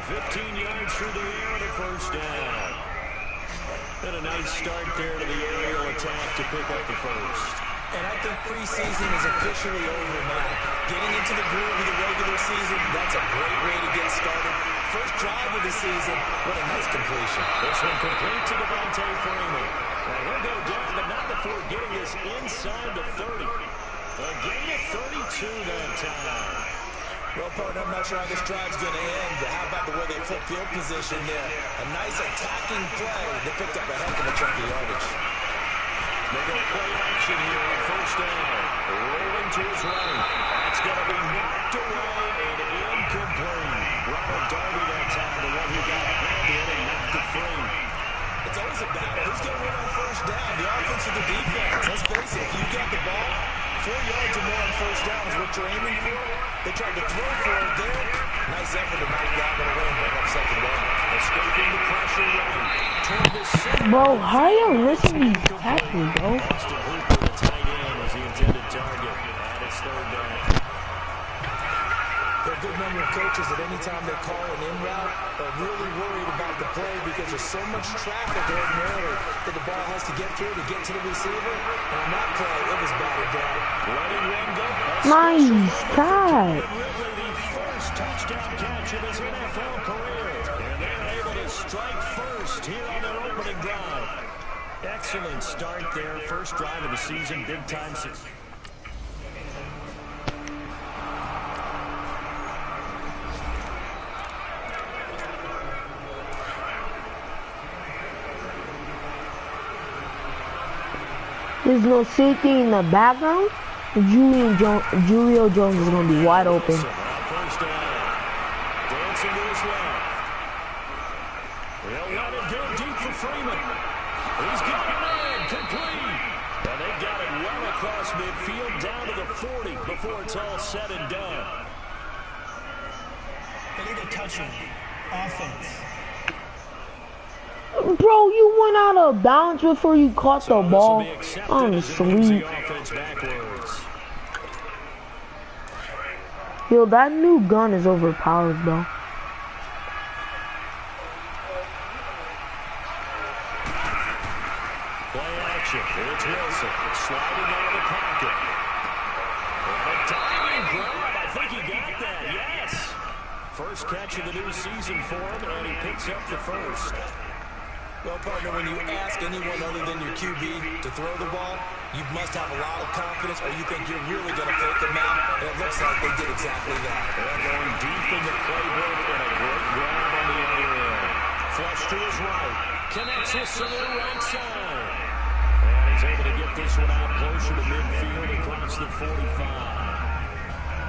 15 yards through the air and a first down. And a nice start there to the aerial attack to pick up the first. And I think preseason is officially over now. Getting into the groove of the regular season, that's a great way to get started. First drive of the season, what a nice completion. This one complete to Devontae Freeman. Now he'll go down, but not before getting this inside the 30. A gain of 32 that time. Well, partner, I'm not sure how this drive's going to end, but how about the way they flip field position there? A nice attacking play. They picked up a heck of a chunk of yardage. They go play action here on first down. Rolling to his right. That's going to be knocked away and incomplete. Ronald Darby that time, the one who got a hand in and knocked it free. It's always a battle. Who's going to win on first down? The offense or the defense? Let's face it, if you got the ball, 4 yards or more on first down is what you're aiming for. They tried to throw for it there. Nice effort to knock that one away and bring up second down. Escaping the pressure run. Bro, how y'all missing these tackles, bro? Austin Hooper, the tight end, was the intended target. And it's third down. There are a good number of coaches that any time they call an in route are really worried about the play because there's so much traffic ordinarily that the ball has to get through to get to the receiver. And on that play, it was batted down. Letting one go. Nice catch. The first touchdown catch of his NFL career. And they're able to strike first here on their opening drive. Excellent start there. First drive of the season. Big time success. There's no safety in the background. Julio Jones is going to be wide open. First down. Dancing to his left. They'll let it go deep for Freeman. He's got it in. Complete. And they got it well across midfield down to the 40 before it's all said and done. They need a touchdown. Offense. Bro, you went out of bounds before you caught the ball. I'm sweet. Yo, that new gun is overpowered, bro. Play action. It's Wilson. Sliding out of the pocket. And a diving grab. I think he got that. Yes. First catch of the new season for him, and he picks up the first. Well, partner, when you ask anyone other than your QB to throw the ball, you must have a lot of confidence or you think you're really going to fake them out, and it looks like they did exactly that. They're going deep in the playbook and a great grab on the other end. Flush to his right. Connects with Sanu right side. And he's able to get this one out closer to midfield across the 45.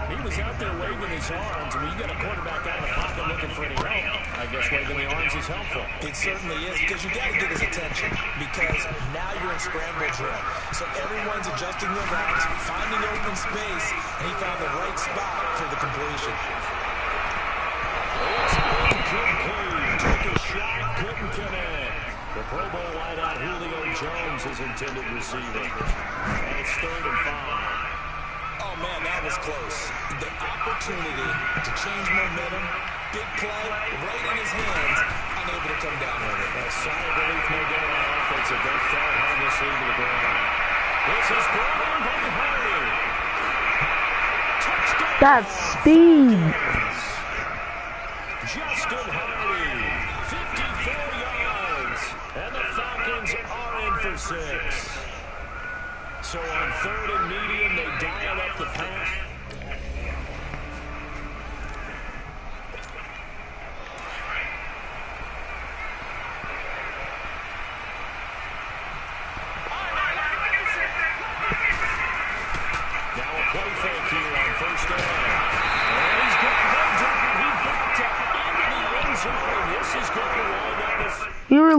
He was out there waving his arms. I mean, you got a quarterback out of the pocket looking for any help. I guess waving the arms is helpful. It certainly is, because you got to get his attention, because now you're in scramble drill. So everyone's adjusting their routes, finding open space, and he found the right spot for the completion. It's incomplete. Took a shot, couldn't connect. The Pro Bowl wideout Julio Jones is intended receiver. And it's 3rd and 5. Oh, man, that was close. The opportunity to change momentum, big play, right in his hands, unable to come down with it. A sigh of relief no good on offense. They fell harmlessly to the ground. This is brought in by Hardy. Touchdown. That's speed. Justin Hardy, 54 yards. And the Falcons are in for 6. So on 3rd and medium, they dial up the pass.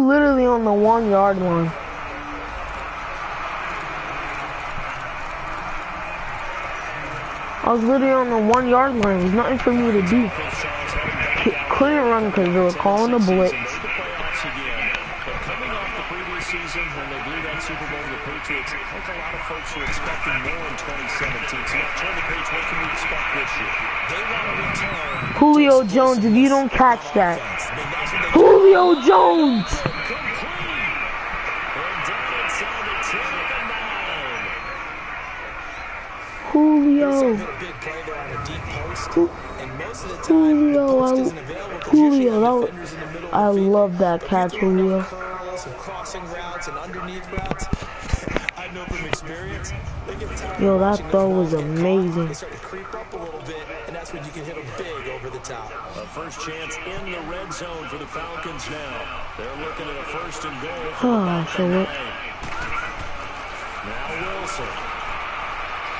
literally on the 1 yard line. I was literally on the 1 yard line. There's nothing for me to do. Couldn't run because they were calling a blitz. Coming off the previous season when they blew that Super Bowl to the Patriots, I think a lot of folks were expecting more in 2017. So now turn the page, what can we expect this year? They want to return. Julio Jones, if you don't catch that. Julio Jones! Julio. Julio, I love that catch, Julio. Some crossing routes and underneath routes. I know from experience. Yo, that throw was amazing. They start to creep up a little bit, and that's when you can hit them big over the top. A first chance in the red zone for the Falcons now. They're looking at a 1st and goal. Now Wilson.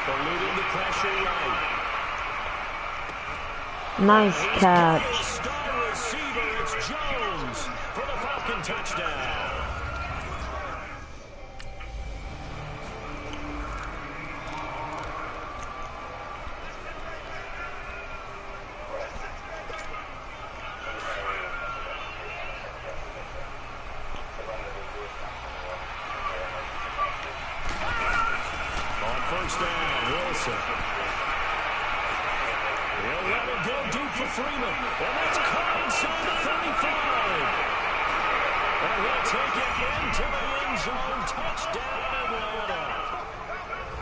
Eluding the pressure right. Nice catch. Star receiver, it's Jones for the Falcon touchdown. On 1st down, Wilson. He'll let it go deep for Freeman. And that's caught inside the 35. And he'll take it into the end zone. Touchdown, Atlanta.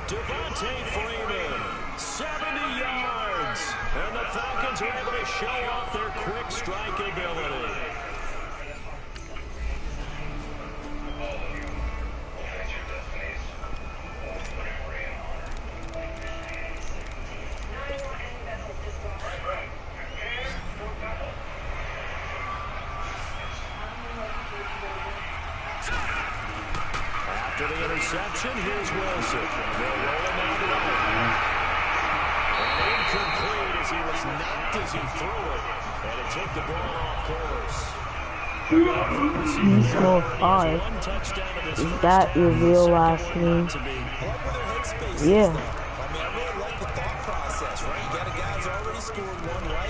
Devontae Freeman, 70 yards. And the Falcons are able to show off their quick strike ability. After the interception, here's Wilson. They'll roll him out right. And incomplete as he was knocked as he threw it. And it took the ball off course. He's no 5. Is that your real last name? Yeah.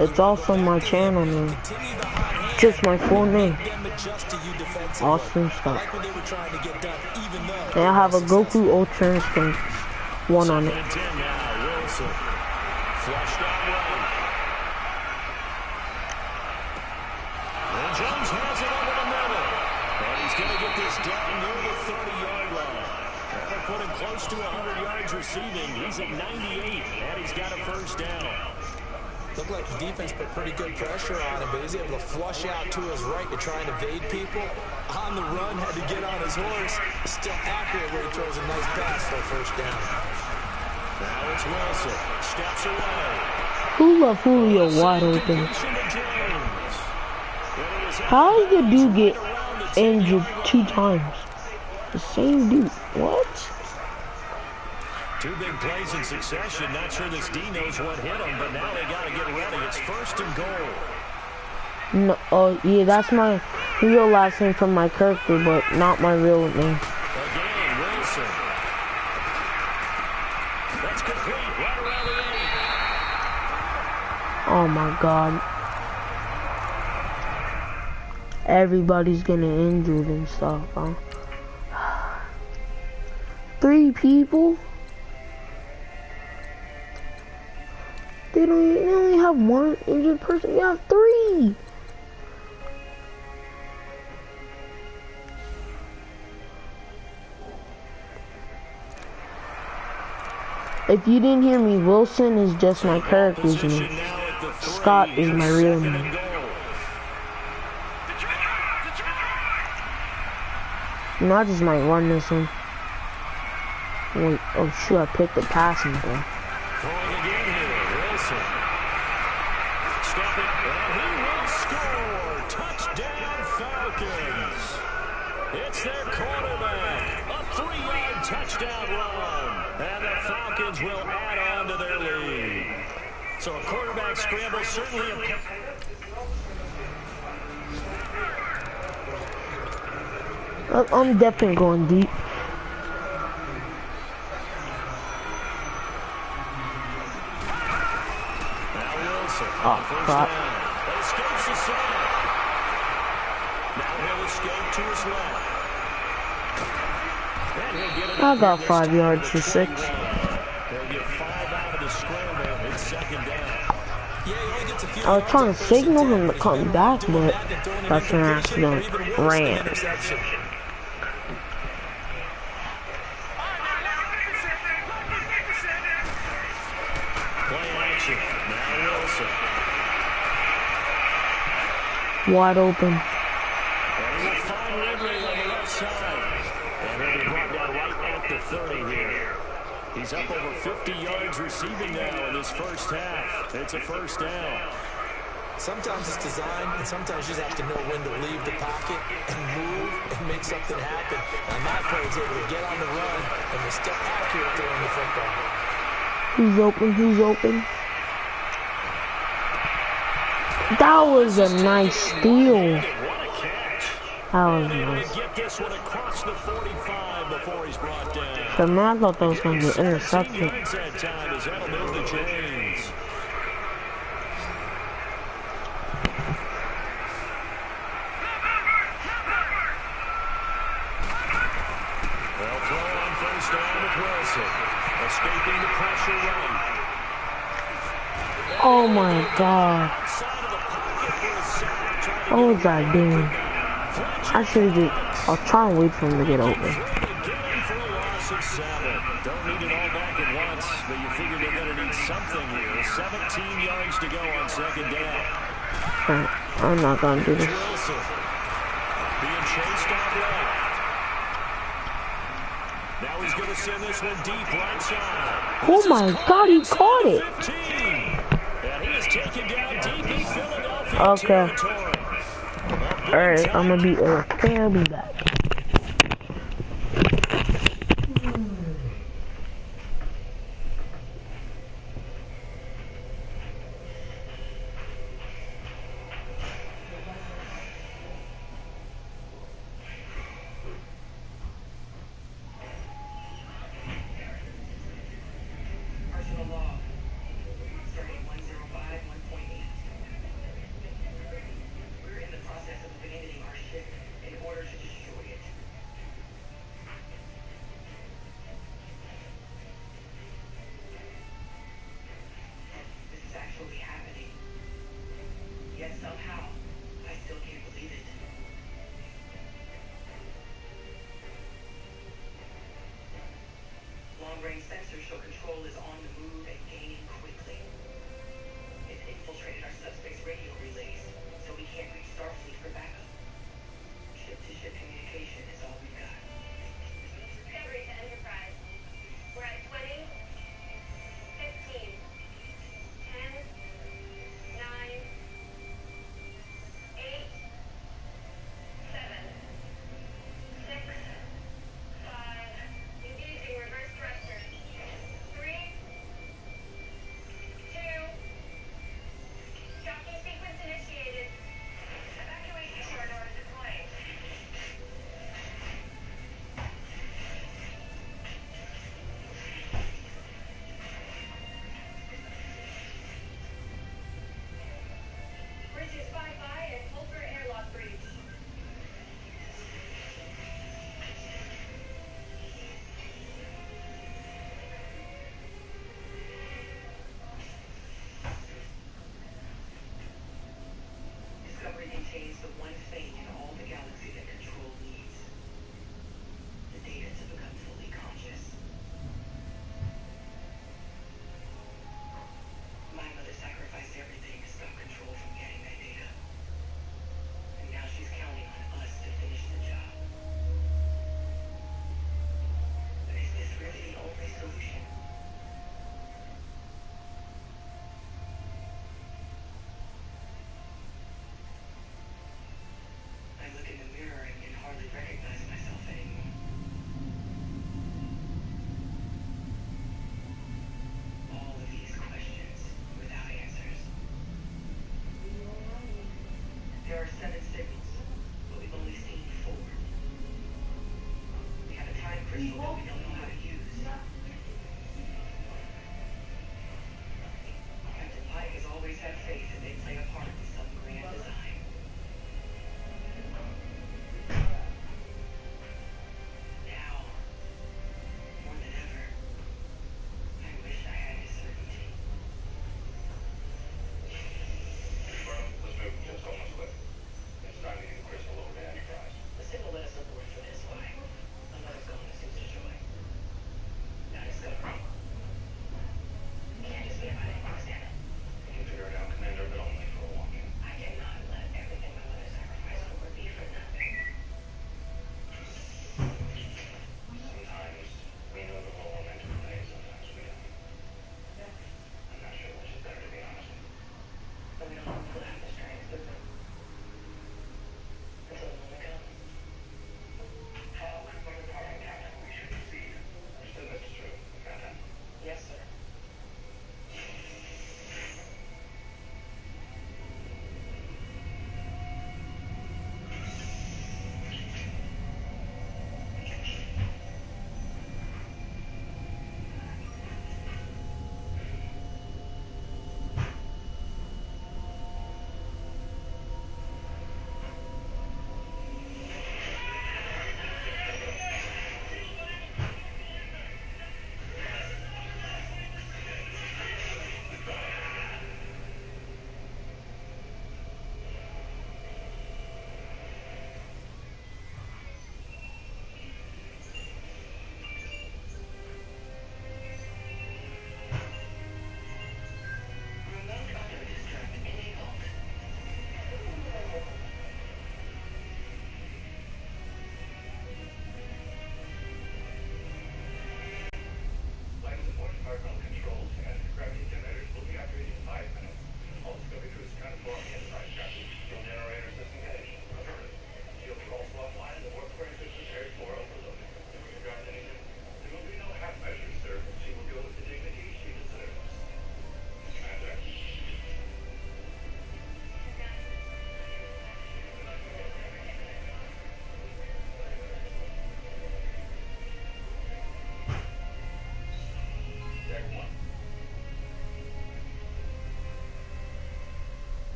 It's also my channel name. Just my full name. Austin Scott. And I have a Goku Ultra Instinct 1 on it. And Jones has it over the middle. And he's going to get this down near the 30-yard line. That'll put him close to 100 yards receiving. He's at 98, and he's got a 1st down. Looked like the defense put pretty good pressure on him, but he's able to flush out to his right to try and evade people. On the run, had to get on his horse. Still accurate where he throws a nice pass for a 1st down. Now it's Wilson. Steps away. Who left Julio wide open? How did the dude get injured 2 times? The same dude. What? 2 big plays in succession. Not sure this D knows what hit him, but now they got to get ready. It's 1st and goal. No, oh yeah, that's my real last name from my character, but not my real name. Again, Wilson. That's complete. Right around the 8. Oh my God. Everybody's getting injured and stuff, huh? 3 people? They only have 1 injured person. You have 3. If you didn't hear me, Wilson is just my character's name. Scott is my real name. And I just might run this one. Wait, oh shoot, I picked the passing ball. Throwing again here, Wilson. Stepping, and he will score. Touchdown, Falcons. It's their quarterback. A 3-yard touchdown run. And the Falcons will add on to their lead. So a quarterback scramble certainly a... I'm definitely going deep. Oh, crap. Escapes the side. Now he'll escape to his left. I got 5 yards to 6. They'll get 5 out of the scramble. It's second down. I was trying to signal him to come back, but that's an accident. Ran. Play action. Now Wilson. Wide open. And he'll find Ridley on the left side. And he'll be brought down right at the 30 here. He's up over 50 yards receiving now in this first half. It's a first down. Sometimes it's design, and sometimes you just have to know when to leave the pocket and move and make something happen. And that player is able to get on the run and was still accurate throwing the football. Who's open? Who's open? That was a nice steal. That was nice. So man, I thought that was going to get intercepted. They'll throw on first down with Wilson. Escaping the pressure right. Oh my God. What was I doing? I should have just, I was trying to wait for him to get open. Don't need it all back at once, but you figure they're going to need something here. 17 yards to go on second down. I'm not going to do this. Wilson being chased out left. Now he's going to send this one deep right side. Oh my God, he caught it. 15. And he is taken down deep in Philadelphia Okay. territory. Alright, I'm going to be okay. I'll be back. Long-range sensors show control is on the move and gaining quickly. It's infiltrated our subspace radio relays, so we can't reach Starfleet for backup. Ship-to-ship communication is all we've got. Discovery to Enterprise. We're at 20, 15, 10, 9, 8, 7, 6, 5, engaging reverse thrusters. 3, 2, docking sequence initiated. Evacuation corridor deployed. Bridges 5-by and Pulver airlock breach. Discovery contains the one thing in all the galaxy that Control needs. The data to become fully conscious. My mother sacrificed everything to stop Control from getting that data. And now she's counting on us to finish the job. But is this really the only solution? I look in the mirror have faith that they play a part in some grand design. Now, more than ever, I wish I had his certainty. Let's move just so much quicker. It's time to get the crystal over to Enterprise. The signal let us know the word for this. Why? Another gone as soon as joy. Not discovery. Can't just be about it, understand it? We can figure it out, Commander, but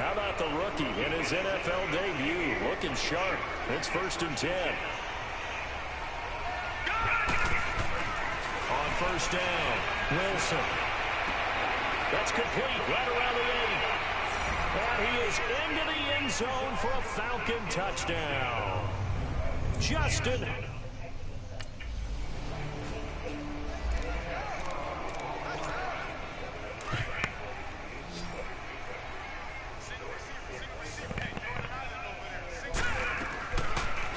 How about the rookie in his NFL debut? Looking sharp. It's 1st and 10. On 1st down, Wilson. That's complete right around the 8. And he is into the end zone for a Falcon touchdown. Justin.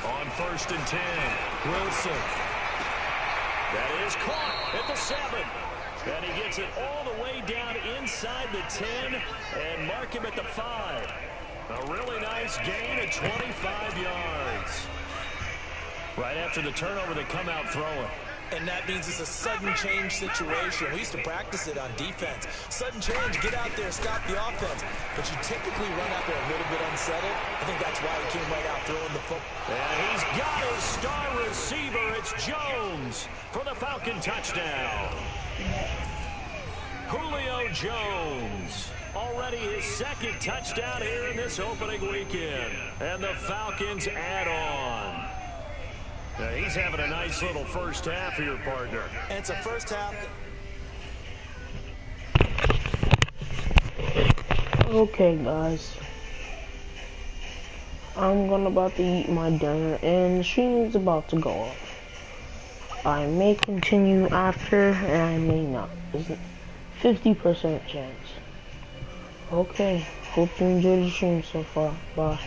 On 1st and 10, Wilson. That is caught at the 7. And he gets it all the way down inside the 10 and mark him at the 5. A really nice gain of 25 yards. Right after the turnover, they come out throwing. And that means it's a sudden change situation. We used to practice it on defense. Sudden change, get out there, stop the offense. But you typically run out there a little bit unsettled. I think that's why he came right out throwing the football. And he's got his star receiver. It's Jones for the Falcon touchdown. Julio Jones. Already his 2nd touchdown here in this opening weekend. And the Falcons add on. Now he's having a nice little first half here, partner. And it's a first half. Okay, guys. I'm about to eat my dinner and the stream is about to go off. I may continue after and I may not. It's a 50% chance. Okay. Hope you enjoyed the stream so far. Bye.